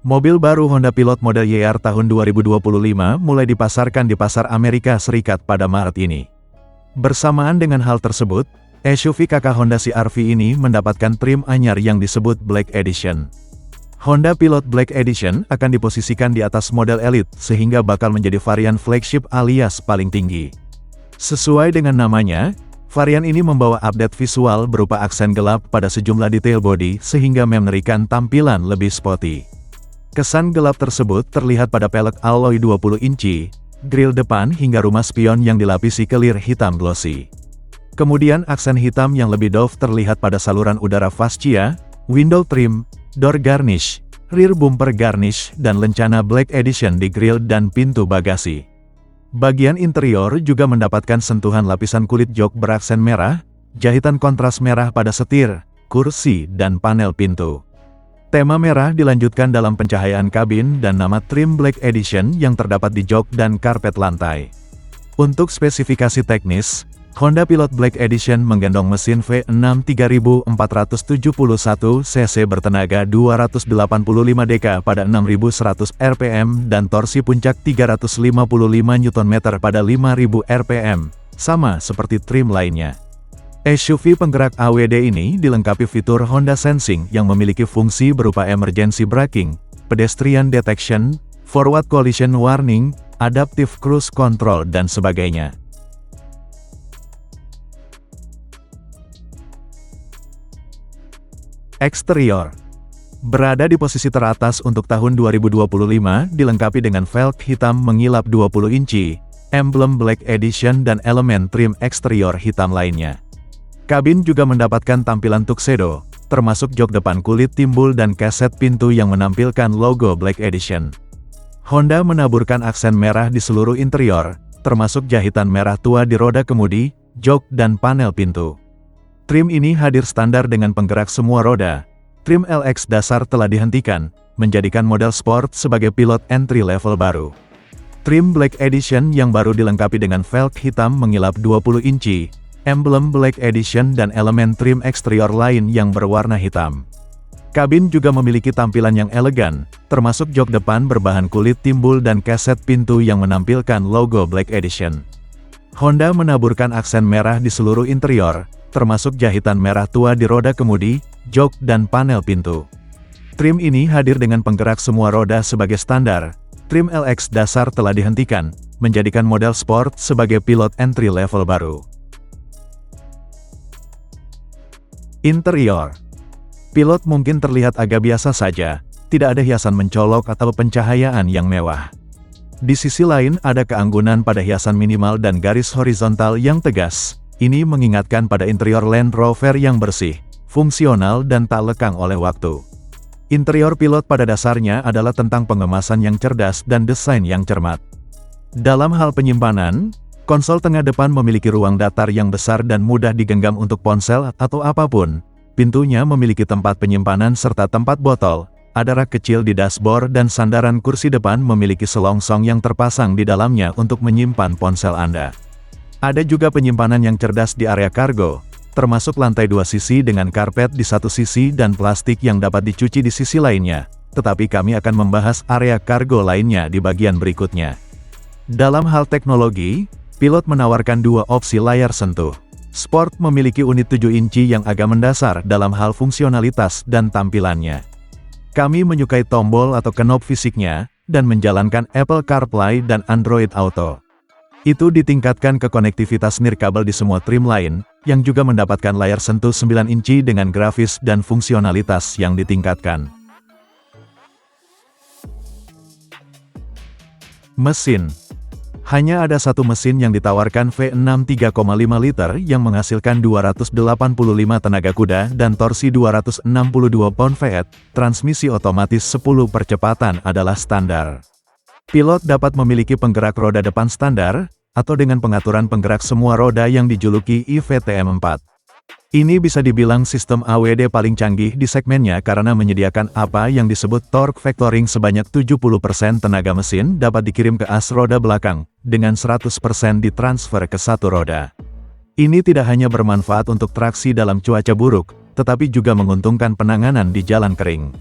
Mobil baru Honda Pilot model YR tahun 2025 mulai dipasarkan di pasar Amerika Serikat pada Maret ini. Bersamaan dengan hal tersebut, SUV kakak Honda CR-V ini mendapatkan trim anyar yang disebut Black Edition. Honda Pilot Black Edition akan diposisikan di atas model Elite sehingga bakal menjadi varian flagship alias paling tinggi. Sesuai dengan namanya, varian ini membawa update visual berupa aksen gelap pada sejumlah detail bodi sehingga memberikan tampilan lebih sporty. Kesan gelap tersebut terlihat pada pelek alloy 20 inci, grill depan hingga rumah spion yang dilapisi kelir hitam glossy. Kemudian aksen hitam yang lebih doff terlihat pada saluran udara fascia, window trim, door garnish, rear bumper garnish, dan lencana Black Edition di grill dan pintu bagasi. Bagian interior juga mendapatkan sentuhan lapisan kulit jok beraksen merah, jahitan kontras merah pada setir, kursi, dan panel pintu. Tema merah dilanjutkan dalam pencahayaan kabin dan nama trim Black Edition yang terdapat di jok dan karpet lantai. Untuk spesifikasi teknis, Honda Pilot Black Edition menggendong mesin V6 3471 cc bertenaga 285 dk pada 6100 rpm dan torsi puncak 355 Nm pada 5000 rpm, sama seperti trim lainnya. SUV penggerak AWD ini dilengkapi fitur Honda Sensing yang memiliki fungsi berupa emergency braking, pedestrian detection, forward collision warning, adaptive cruise control dan sebagainya. Eksterior berada di posisi teratas untuk tahun 2025, dilengkapi dengan velg hitam mengilap 20 inci, emblem Black Edition dan elemen trim eksterior hitam lainnya. Kabin juga mendapatkan tampilan tuxedo, termasuk jok depan kulit timbul dan keset pintu yang menampilkan logo Black Edition. Honda menaburkan aksen merah di seluruh interior, termasuk jahitan merah tua di roda kemudi, jok dan panel pintu. Trim ini hadir standar dengan penggerak semua roda. Trim LX dasar telah dihentikan, menjadikan model sport sebagai pilot entry level baru. Trim Black Edition yang baru dilengkapi dengan velg hitam mengilap 20 inci, emblem Black Edition dan elemen trim eksterior lain yang berwarna hitam. Kabin juga memiliki tampilan yang elegan, termasuk jok depan berbahan kulit timbul dan keset pintu yang menampilkan logo Black Edition. Honda menaburkan aksen merah di seluruh interior, termasuk jahitan merah tua di roda kemudi, jok dan panel pintu. Trim ini hadir dengan penggerak semua roda sebagai standar. Trim LX dasar telah dihentikan, menjadikan model sport sebagai pilot entry level baru. Interior Pilot mungkin terlihat agak biasa saja, tidak ada hiasan mencolok atau pencahayaan yang mewah. Di sisi lain ada keanggunan pada hiasan minimal dan garis horizontal yang tegas. Ini mengingatkan pada interior Land Rover yang bersih, fungsional dan tak lekang oleh waktu. Interior pilot pada dasarnya adalah tentang pengemasan yang cerdas dan desain yang cermat. Dalam hal penyimpanan, konsol tengah depan memiliki ruang datar yang besar dan mudah digenggam untuk ponsel atau apapun. Pintunya memiliki tempat penyimpanan serta tempat botol. Ada rak kecil di dashboard dan sandaran kursi depan memiliki selongsong yang terpasang di dalamnya untuk menyimpan ponsel Anda. Ada juga penyimpanan yang cerdas di area kargo, termasuk lantai 2 sisi dengan karpet di satu sisi dan plastik yang dapat dicuci di sisi lainnya. Tetapi kami akan membahas area kargo lainnya di bagian berikutnya. Dalam hal teknologi, Pilot menawarkan dua opsi layar sentuh. Sport memiliki unit 7 inci yang agak mendasar dalam hal fungsionalitas dan tampilannya. Kami menyukai tombol atau knob fisiknya, dan menjalankan Apple CarPlay dan Android Auto. Itu ditingkatkan ke konektivitas nirkabel di semua trim lain, yang juga mendapatkan layar sentuh 9 inci dengan grafis dan fungsionalitas yang ditingkatkan. Mesin. Hanya ada satu mesin yang ditawarkan V6 3,5 liter yang menghasilkan 285 tenaga kuda dan torsi 262 pound-feet, transmisi otomatis 10 percepatan adalah standar. Pilot dapat memiliki penggerak roda depan standar, atau dengan pengaturan penggerak semua roda yang dijuluki IVTM4. Ini bisa dibilang sistem AWD paling canggih di segmennya karena menyediakan apa yang disebut torque vectoring sebanyak 70% tenaga mesin dapat dikirim ke as roda belakang, dengan 100% ditransfer ke satu roda. Ini tidak hanya bermanfaat untuk traksi dalam cuaca buruk, tetapi juga menguntungkan penanganan di jalan kering.